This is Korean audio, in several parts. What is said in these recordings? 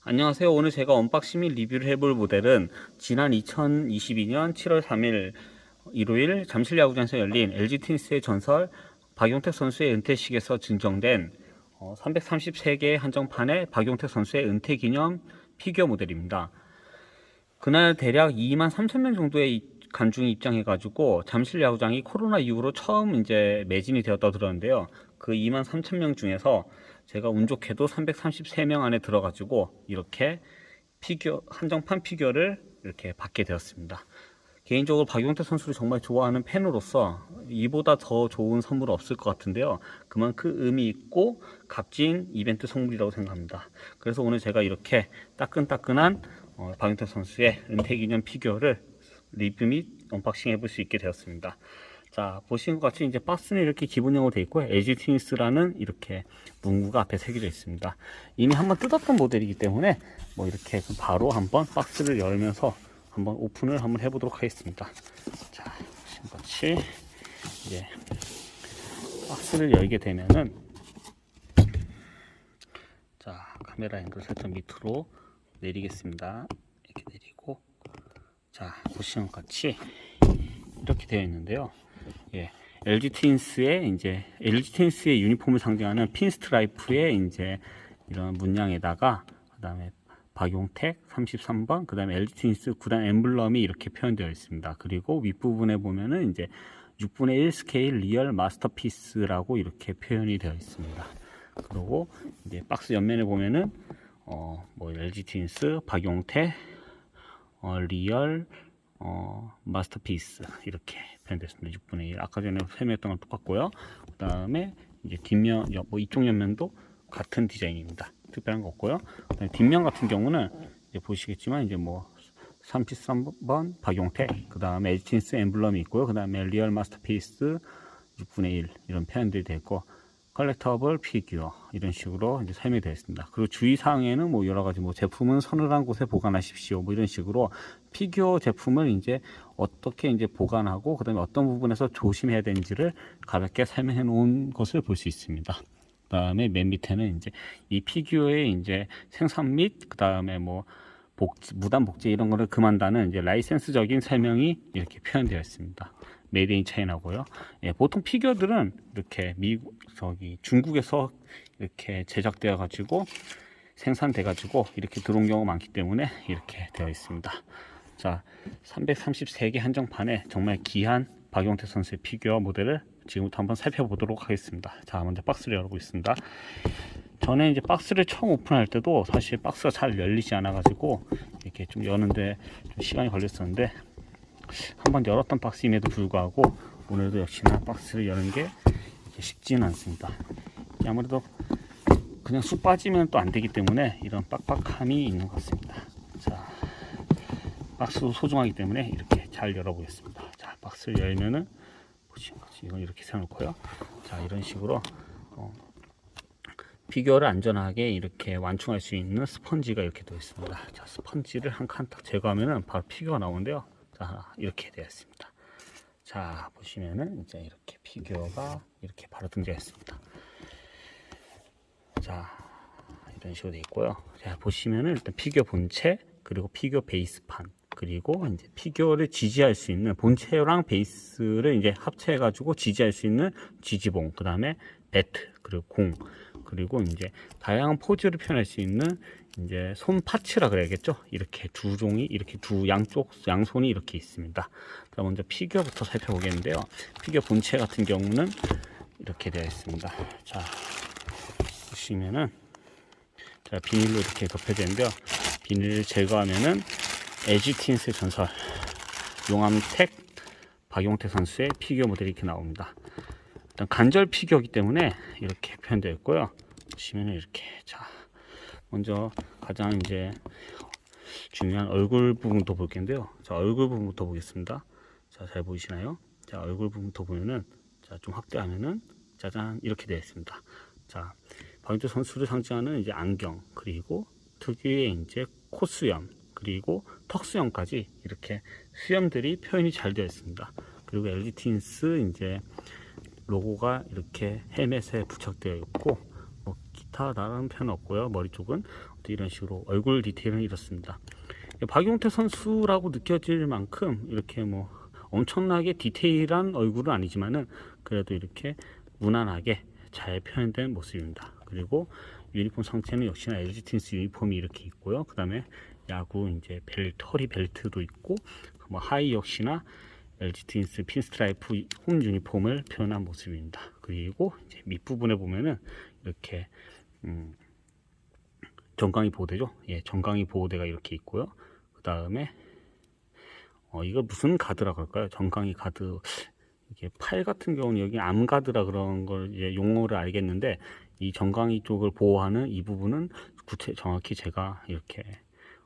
안녕하세요. 오늘 제가 언박싱 및 리뷰를 해볼 모델은 지난 2022년 7월 3일 일요일 잠실야구장에서 열린 LG 트윈스의 전설 박용택 선수의 은퇴식에서 증정된 333개의 한정판의 박용택 선수의 은퇴 기념 피규어 모델입니다. 그날 대략 23,000명 정도의 관중이 입장해가지고 잠실야구장이 코로나 이후로 처음 이제 매진이 되었다고 들었는데요. 그 23,000명 중에서 제가 운 좋게도 333명 안에 들어가지고 이렇게 한정판 피규어를 이렇게 받게 되었습니다. 개인적으로 박용택 선수를 정말 좋아하는 팬으로서 이보다 더 좋은 선물은 없을 것 같은데요. 그만큼 의미 있고 값진 이벤트 선물이라고 생각합니다. 그래서 오늘 제가 이렇게 따끈따끈한 박용택 선수의 은퇴 기념 피규어를 리뷰 및 언박싱 해볼 수 있게 되었습니다. 자, 보시는 것 같이 이제 박스는 이렇게 기본형으로 되어 있고 LG 트윈스라는 이렇게 문구가 앞에 새겨져 있습니다. 이미 한번 뜯었던 모델이기 때문에 뭐 이렇게 바로 한번 박스를 열면서 한번 오픈을 한번 해보도록 하겠습니다. 자, 보시는 것 같이 이제 박스를 열게 되면은, 자, 카메라 앵글 살짝 밑으로 내리겠습니다. 이렇게 내리고, 자, 보시는 것 같이 이렇게 되어 있는데요. 예, LG 트윈스의 유니폼을 상징하는 핀 스트라이프의 이제 이런 문양에다가 그다음에 박용택 33번, 그다음에 LG 트윈스 구단 엠블럼이 이렇게 표현되어 있습니다. 그리고 윗부분에 보면은 이제 6분의 1 스케일 리얼 마스터피스라고 이렇게 표현이 되어 있습니다. 그리고 이제 박스 옆면에 보면은 뭐 LG 트윈스 박용택 리얼 마스터피스 이렇게 표현됐습니다. 6분의 1. 아까 전에 설명했던 건 똑같고요. 그 다음에 이제 뒷면, 뭐 이쪽 옆면도 같은 디자인입니다. 특별한 거 없고요. 그다음에 뒷면 같은 경우는 이제 보시겠지만 이제 뭐 33번 박용택, 그 다음에 LG 트윈스 엠블럼이 있고요. 그 다음에 리얼 마스터피스 6분의 1 이런 표현들이 되어 있고, 컬렉터블 피규어 이런 식으로 이제 설명이 되어 있습니다. 그리고 주의사항에는 뭐 여러 가지 뭐 제품은 서늘한 곳에 보관하십시오 뭐 이런 식으로 피규어 제품을 이제 어떻게 이제 보관하고 그다음에 어떤 부분에서 조심해야 되는지를 가볍게 설명해 놓은 것을 볼 수 있습니다. 그다음에 맨 밑에는 이제 이 피규어의 이제 생산 및 그다음에 뭐 무단 복제 이런 거를 금한다는 이제 라이센스적인 설명이 이렇게 표현되어 있습니다. 메이드 인 차이나고요. 예, 보통 피규어들은 이렇게 중국에서 이렇게 제작되어 가지고 생산돼 가지고 이렇게 들어온 경우가 많기 때문에 이렇게 되어 있습니다. 자, 333개 한정판에 정말 귀한 박용택 선수의 피규어 모델을 지금부터 한번 살펴보도록 하겠습니다. 자, 먼저 박스를 열어보겠습니다. 전에 이제 박스를 처음 오픈할 때도 사실 박스가 잘 열리지 않아 가지고 이렇게 좀 여는데 좀 시간이 걸렸었는데, 한번 열었던 박스임에도 불구하고 오늘도 역시나 박스를 여는 게 쉽지는 않습니다. 아무래도 그냥 쑥 빠지면 또 안 되기 때문에 이런 빡빡함이 있는 것 같습니다. 자, 박스도 소중하기 때문에 이렇게 잘 열어보겠습니다. 자, 박스를 열면은 보시는 거지. 이건 이렇게 세워놓고요. 자, 이런 식으로 피규어를 안전하게 이렇게 완충할 수 있는 스펀지가 이렇게 되어 있습니다. 자, 스펀지를 한 칸 딱 제거하면은 바로 피규어가 나오는데요. 자, 이렇게 되어 있습니다. 자, 보시면은 이제 이렇게 피규어가 이렇게 바로 등장했습니다. 자, 이런 식으로 되어 있고요. 자, 보시면은 일단 피규어 본체, 그리고 피규어 베이스판, 그리고 이제 피규어를 지지할 수 있는 본체랑 베이스를 이제 합체해가지고 지지할 수 있는 지지봉, 그 다음에 배트, 그리고 공, 그리고 이제 다양한 포즈를 표현할 수 있는 이제 손 파츠라 그래야겠죠. 이렇게 두 종이, 이렇게 양손이 이렇게 있습니다. 자, 먼저 피규어부터 살펴보겠는데요. 피규어 본체 같은 경우는 이렇게 되어 있습니다. 자, 보시면은, 자, 비닐로 이렇게 덮여져 있는데요. 비닐을 제거하면은 LG 트윈스의 전설 용암택 박용택 선수의 피규어 모델이 이렇게 나옵니다. 일단 간절 피규어이기 때문에 이렇게 표현되어 있고요. 보시면은 이렇게, 자, 먼저 가장 이제 중요한 얼굴 부분부터 볼 텐데요. 자, 얼굴 부분부터 보겠습니다. 자, 잘 보이시나요? 자, 얼굴 부분부터 보면은, 자, 좀 확대하면은, 짜잔, 이렇게 되어 있습니다. 자, 박용택 선수를 상징하는 이제 안경, 그리고 특유의 이제 콧수염, 그리고 턱수염까지 이렇게 수염들이 표현이 잘 되어 있습니다. 그리고 LG 트윈스 이제 로고가 이렇게 헬멧에 부착되어 있고, 뭐 비슷하다는 표현은 없고요. 머리 쪽은 이런 식으로 얼굴 디테일은 이렇습니다. 박용태 선수라고 느껴질 만큼 이렇게 뭐 엄청나게 디테일한 얼굴은 아니지만은 그래도 이렇게 무난하게 잘 표현된 모습입니다. 그리고 유니폼 상체는 역시나 LG 트윈스 유니폼이 이렇게 있고요. 그 다음에 야구 이제 허리 벨트도 있고, 뭐 하의 역시나 LG 트윈스 핀스트라이프 홈 유니폼을 표현한 모습입니다. 그리고 이제 밑부분에 보면은 이렇게 정강이 보호대죠. 예, 정강이 보호대가 이렇게 있고요. 그 다음에 이거 무슨 가드라 그럴까요? 정강이 가드. 이게 팔 같은 경우는 여기 암가드라 그런 걸 이제 용어를 알겠는데, 이 정강이 쪽을 보호하는 이 부분은 정확히 제가 이렇게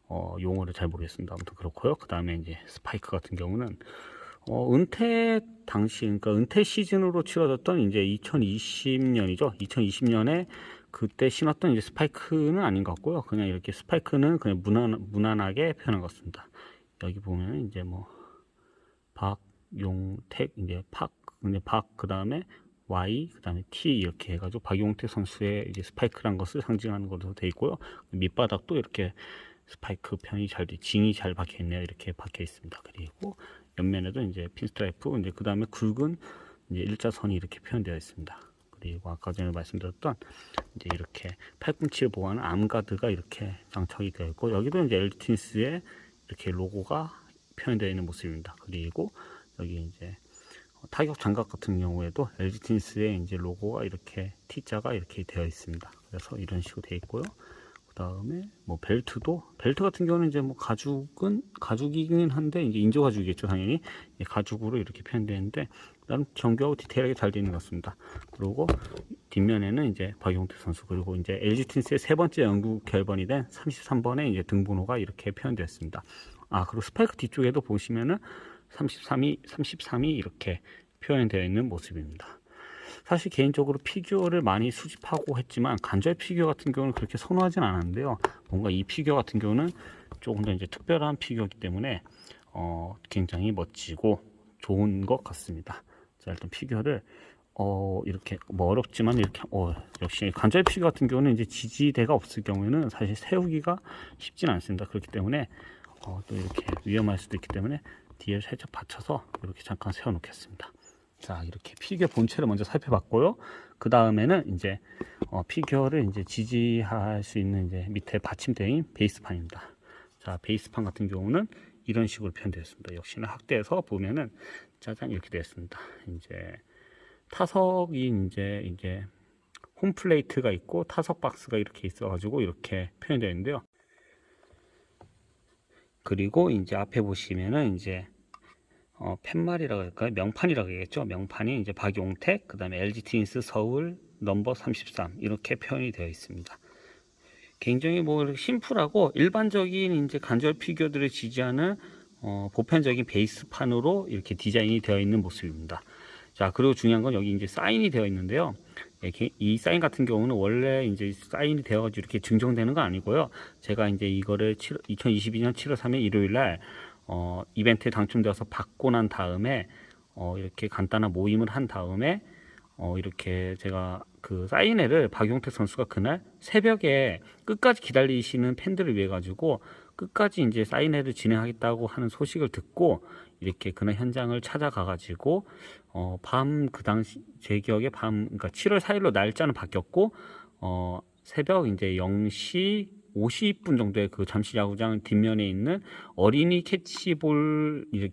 용어를 잘 모르겠습니다. 아무튼 그렇고요. 그 다음에 이제 스파이크 같은 경우는 은퇴 당시, 그러니까 은퇴 시즌으로 치러졌던 이제 2020년이죠. 2020년에 그때 신었던 이제 스파이크는 아닌 것 같고요. 그냥 이렇게 스파이크는 그냥 무난하게 표현한 것 같습니다. 여기 보면 이제 뭐 박용택, 이제 그 다음에 Y, 그 다음에 T 이렇게 해가지고 박용택 선수의 이제 스파이크란 것을 상징하는 것으로 되어 있고요. 밑바닥도 이렇게 스파이크 편이 징이 잘 박혀 있네요. 이렇게 박혀 있습니다. 그리고 옆면에도 이제 핀스트라이프, 이제 그 다음에 굵은 이제 일자선이 이렇게 표현되어 있습니다. 그리고 아까 전에 말씀드렸던 이제 이렇게 팔꿈치를 보호하는 암가드가 이렇게 장착이 되어 있고, 여기도 이제 LG 트윈스의 이렇게 로고가 표현되어 있는 모습입니다. 그리고 여기 이제 타격 장갑 같은 경우에도 LG 트윈스의 이제 로고가 이렇게 T자가 이렇게 되어 있습니다. 그래서 이런 식으로 되어 있고요. 그 다음에 뭐 벨트 같은 경우는 이제 뭐 가죽이긴 한데 이제 인조 가죽이겠죠, 당연히. 가죽으로 이렇게 표현되어 있는데 나름 정교하고 디테일하게 잘 되어 있는 것 같습니다. 그리고 뒷면에는 이제 박용택 선수, 그리고 이제 LG 트윈스의 세 번째 영구 결번이 된 33번의 이제 등번호가 이렇게 표현되어 있습니다. 그리고 스파이크 뒤쪽에도 보시면은 33이 이렇게 표현되어 있는 모습입니다. 사실 개인적으로 피규어를 많이 수집하고 했지만 간절 피규어 같은 경우는 그렇게 선호하진 않았는데요. 뭔가 이 피규어 같은 경우는 조금 더 이제 특별한 피규어이기 때문에 굉장히 멋지고 좋은 것 같습니다. 자, 일단 피규어를 이렇게 뭐 어렵지만 이렇게 역시 간절 피규어 같은 경우는 이제 지지대가 없을 경우에는 사실 세우기가 쉽진 않습니다. 그렇기 때문에 또 이렇게 위험할 수도 있기 때문에 뒤에 살짝 받쳐서 이렇게 잠깐 세워 놓겠습니다. 자, 이렇게 피규어 본체를 먼저 살펴봤고요. 그 다음에는 이제 피규어를 이제 지지할 수 있는 이제 밑에 받침대인 베이스판입니다. 자, 베이스판 같은 경우는 이런 식으로 표현되어 있습니다. 역시나 학대에서 보면은 짜잔 이렇게 되어 있습니다. 이제 타석이 이제 홈플레이트가 있고 타석 박스가 이렇게 있어가지고 이렇게 표현되어 있는데요. 그리고 이제 앞에 보시면은 이제 팻말이라고 할까요? 명판이라고 해야겠죠. 명판이 이제 박용택, 그 다음에 LG 트윈스 서울 넘버 33 이렇게 표현이 되어 있습니다. 굉장히 뭐 심플하고 일반적인 이제 간절 피규어들을 지지하는 보편적인 베이스판으로 이렇게 디자인이 되어 있는 모습입니다. 자, 그리고 중요한 건 여기 이제 사인이 되어 있는데요. 이 사인 같은 경우는 원래 이제 사인이 되어가지고 이렇게 증정되는 건 아니고요. 제가 이제 이거를 2022년 7월 3일 일요일 날 이벤트에 당첨되어서 받고 난 다음에 이렇게 간단한 모임을 한 다음에 이렇게 제가 그 사인회를 박용택 선수가 그날 새벽에 끝까지 기다리시는 팬들을 위해 가지고 끝까지 이제 사인회를 진행하겠다고 하는 소식을 듣고 이렇게 그날 현장을 찾아가 가지고 그 당시 제 기억에 그러니까 7월 4일로 날짜는 바뀌었고 새벽 이제 0시 50분 정도에 그 잠실 야구장 뒷면에 있는 어린이 캐치볼 이제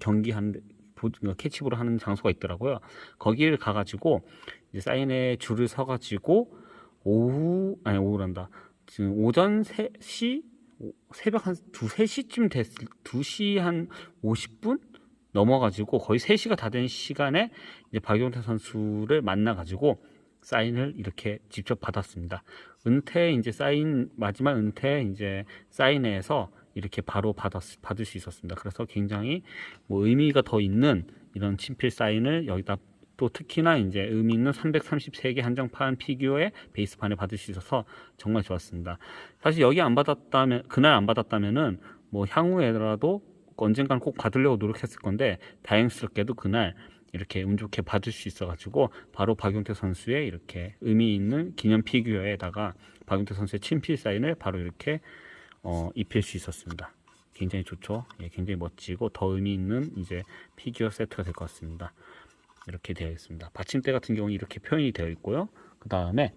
캐치볼 하는 장소가 있더라고요. 거기를 가가지고 이제 사인회 줄을 서가지고 오후란다. 지금 오전 3시 새벽 한 2시쯤 2시 한 50분 넘어가지고 거의 3시가 다 된 시간에 이제 박용택 선수를 만나가지고 사인을 이렇게 직접 받았습니다. 마지막 은퇴 이제 사인회에서 이렇게 바로 받을 수 있었습니다. 그래서 굉장히 뭐 의미가 더 있는 이런 친필 사인을 여기다 또 특히나 이제 의미 있는 333개 한정판 피규어의 베이스판을 받을 수 있어서 정말 좋았습니다. 사실 그날 안 받았다면은 뭐 향후에라도 언젠간 꼭 받으려고 노력했을 건데 다행스럽게도 그날 이렇게 운 좋게 받을 수 있어가지고 바로 박용택 선수의 이렇게 의미 있는 기념 피규어에다가 박용택 선수의 친필 사인을 바로 이렇게 입힐 수 있었습니다. 굉장히 좋죠. 예, 굉장히 멋지고 더 의미 있는 이제 피규어 세트가 될 것 같습니다. 이렇게 되어 있습니다. 받침대 같은 경우는 이렇게 표현이 되어 있고요. 그 다음에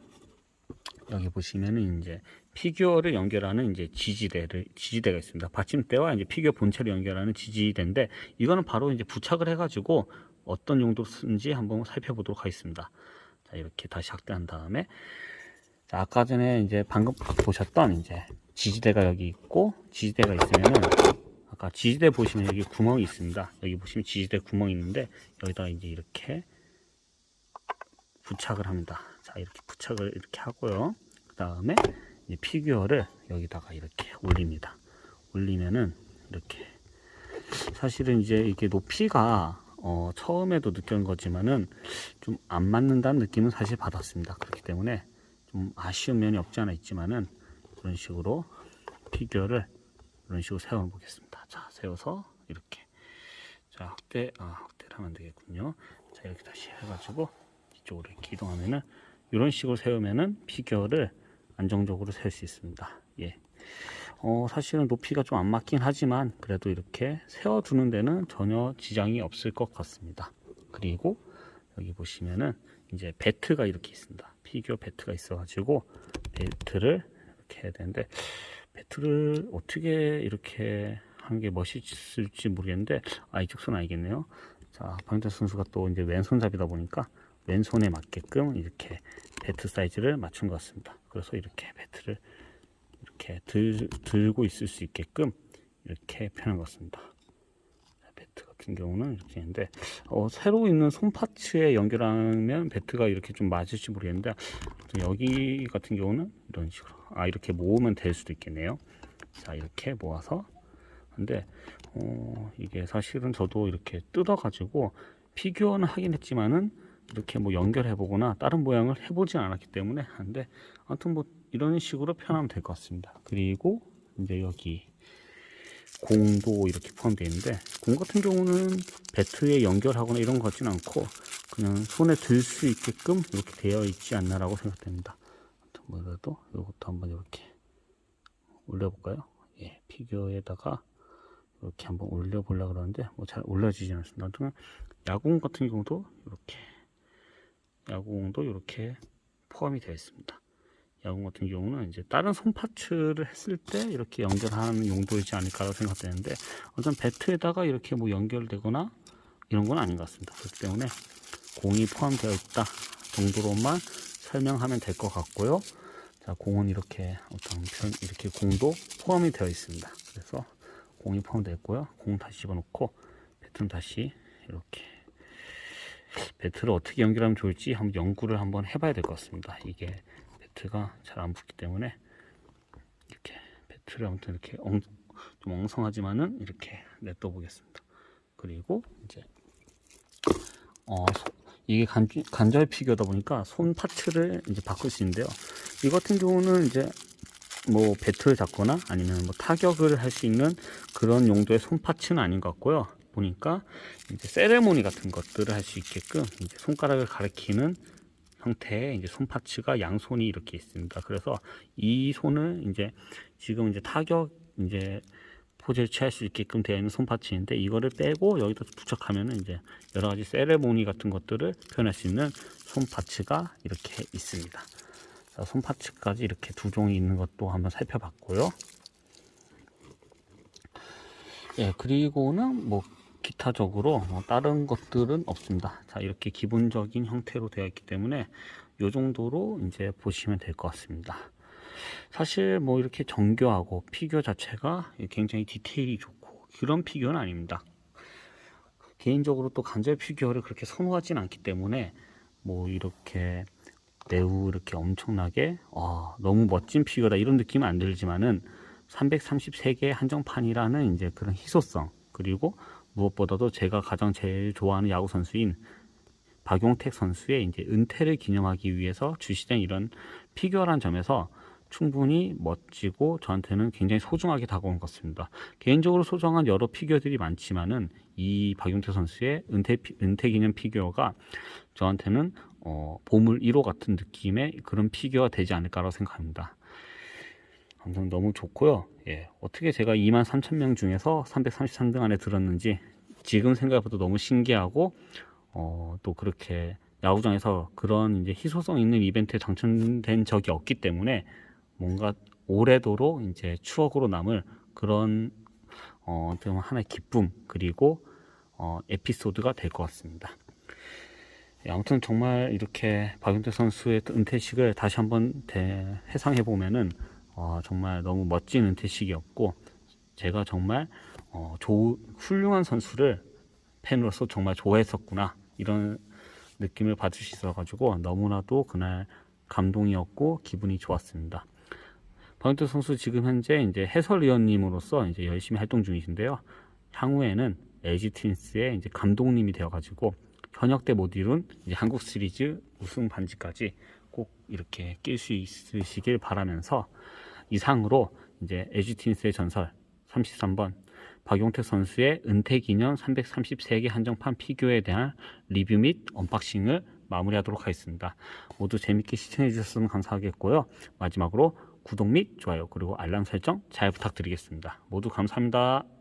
여기 보시면은 이제 피규어를 연결하는 이제 지지대가 있습니다. 받침대와 이제 피규어 본체를 연결하는 지지대인데, 이거는 바로 이제 부착을 해가지고 어떤 용도로 쓰는지 한번 살펴보도록 하겠습니다. 자, 이렇게 다시 확대한 다음에, 자, 아까 전에 이제 방금 보셨던 이제 지지대가 여기 있고, 지지대가 있으면은 아까 지지대 보시면 여기 구멍이 있습니다. 여기 보시면 지지대 구멍이 있는데 여기다가 이제 이렇게 부착을 합니다. 자, 이렇게 부착을 이렇게 하고요. 그 다음에 이제 피규어를 여기다가 이렇게 올립니다. 올리면은 이렇게, 사실은 이제 이게 높이가 처음에도 느꼈던 거지만은 좀 안 맞는다는 느낌은 사실 받았습니다. 그렇기 때문에 좀 아쉬운 면이 없지 않아 있지만은 이런 식으로 피규어를 이런 식으로 세워 보겠습니다. 자, 세워서 이렇게, 자, 확대를 하면 되겠군요. 자, 이렇게 다시 해가지고 이쪽으로 이렇게 이동하면은 이런 식으로 세우면은 피규어를 안정적으로 세울 수 있습니다. 예. 사실은 높이가 좀 안 맞긴 하지만 그래도 이렇게 세워두는 데는 전혀 지장이 없을 것 같습니다. 그리고 여기 보시면은 이제 배트가 이렇게 있습니다. 피규어 배트가 있어가지고 배트를 이렇게 해야 되는데, 배트를 어떻게 이렇게 하는 게 멋있을지 모르겠는데, 이쪽 손 아니겠네요. 자, 박용택 선수가 또 이제 왼손잡이다 보니까 왼손에 맞게끔 이렇게 배트 사이즈를 맞춘 것 같습니다. 그래서 이렇게 배트를 이렇게 들고 있을 수 있게끔 이렇게 펴는 것 같습니다. 배트 같은 경우는 이렇게 있는데, 새로 있는 손 파츠에 연결하면 배트가 이렇게 좀 맞을지 모르겠는데, 여기 같은 경우는 이런 식으로 이렇게 모으면 될 수도 있겠네요. 자, 이렇게 모아서. 근데 이게 사실은 저도 이렇게 뜯어 가지고 피규어는 하긴 했지만은 이렇게 뭐 연결해 보거나 다른 모양을 해보진 않았기 때문에 하는데, 아무튼 뭐 이런 식으로 표현하면 될 것 같습니다. 그리고 이제 여기 공도 이렇게 포함되어 있는데, 공 같은 경우는 배트에 연결하거나 이런 것 같지는 않고 그냥 손에 들 수 있게끔 이렇게 되어 있지 않나라고 생각됩니다. 아무튼 뭐라도 이것도 한번 이렇게 올려볼까요? 예, 피규어에다가 이렇게 한번 올려보려고 그러는데 뭐 잘 올라지지 않습니다. 아무튼 야구공 같은 경우도 야구공도 이렇게 포함이 되어 있습니다. 야구공 같은 경우는 이제 다른 손 파츠를 했을 때 이렇게 연결하는 용도이지 않을까라고 생각되는데, 어떤 배트에다가 이렇게 뭐 연결되거나 이런 건 아닌 것 같습니다. 그렇기 때문에 공이 포함되어 있다 정도로만 설명하면 될 것 같고요. 자, 공은 이렇게 이렇게 공도 포함이 되어 있습니다. 그래서 공이 포함되어 있고요. 공 다시 집어넣고 배트는 다시 이렇게, 배트를 어떻게 연결하면 좋을지 한번 연구를 한번 해봐야 될 것 같습니다. 이게 배트가 잘 안 붙기 때문에 이렇게 배트를 아무튼 이렇게 좀 엉성하지만은 이렇게 냅둬 보겠습니다. 그리고 이제 이게 관절 피규어다 보니까 손 파츠를 이제 바꿀 수 있는데요. 이 같은 경우는 이제 뭐 배트를 잡거나 아니면 뭐 타격을 할 수 있는 그런 용도의 손 파츠는 아닌 것 같고요. 보니까 이제 세레모니 같은 것들을 할 수 있게끔 이제 손가락을 가리키는 형태의 이제 손 파츠가 양손이 이렇게 있습니다. 그래서 이 손을 이제 지금 이제 타격 이제 포즈를 취할 수 있게끔 되어 있는 손 파츠인데, 이거를 빼고 여기다 부착하면은 이제 여러 가지 세레모니 같은 것들을 표현할 수 있는 손 파츠가 이렇게 있습니다. 자, 손 파츠까지 이렇게 두 종이 있는 것도 한번 살펴봤고요. 예, 그리고는 뭐 기타적으로 뭐 다른 것들은 없습니다. 자, 이렇게 기본적인 형태로 되어 있기 때문에 이 정도로 이제 보시면 될 것 같습니다. 사실 뭐 이렇게 정교하고 피규어 자체가 굉장히 디테일이 좋고 그런 피규어는 아닙니다. 개인적으로 또 관절 피규어를 그렇게 선호하진 않기 때문에 뭐 이렇게 매우 이렇게 엄청나게 너무 멋진 피규어다 이런 느낌은 안 들지만은 333개의 한정판이라는 이제 그런 희소성, 그리고 무엇보다도 제가 가장 제일 좋아하는 야구 선수인 박용택 선수의 이제 은퇴를 기념하기 위해서 출시된 이런 피규어라는 점에서 충분히 멋지고 저한테는 굉장히 소중하게 다가온 것 같습니다. 개인적으로 소중한 여러 피규어들이 많지만은 이 박용택 선수의 은퇴 기념 피규어가 저한테는 보물 1호 같은 느낌의 그런 피규어가 되지 않을까라고 생각합니다. 아무튼 너무 좋고요. 예, 어떻게 제가 23,000명 중에서 333등 안에 들었는지 지금 생각해봐도 너무 신기하고 또 그렇게 야구장에서 그런 이제 희소성 있는 이벤트에 당첨된 적이 없기 때문에 뭔가 오래도록 이제 추억으로 남을 그런 어떤 하나의 기쁨 그리고 에피소드가 될 것 같습니다. 예, 아무튼 정말 이렇게 박용택 선수의 은퇴식을 다시 한번 회상해 보면은 정말 너무 멋진 은퇴식이었고 제가 정말 훌륭한 선수를 팬으로서 정말 좋아했었구나 이런 느낌을 받을 수 있어 가지고 너무나도 그날 감동이었고 기분이 좋았습니다. 박용택 선수 지금 현재 이제 해설위원님으로서 이제 열심히 활동 중이신데요. 향후에는 LG 트윈스의 이제 감독님이 되어 가지고 현역 때 못 이룬 이제 한국 시리즈 우승 반지까지 꼭 이렇게 낄 수 있으시길 바라면서 이상으로 이제 LG 트윈스의 전설 33번 박용택 선수의 은퇴 기념 333개 한정판 피규어에 대한 리뷰 및 언박싱을 마무리하도록 하겠습니다. 모두 재밌게 시청해 주셨으면 감사하겠고요. 마지막으로 구독 및 좋아요 그리고 알람 설정 잘 부탁드리겠습니다. 모두 감사합니다.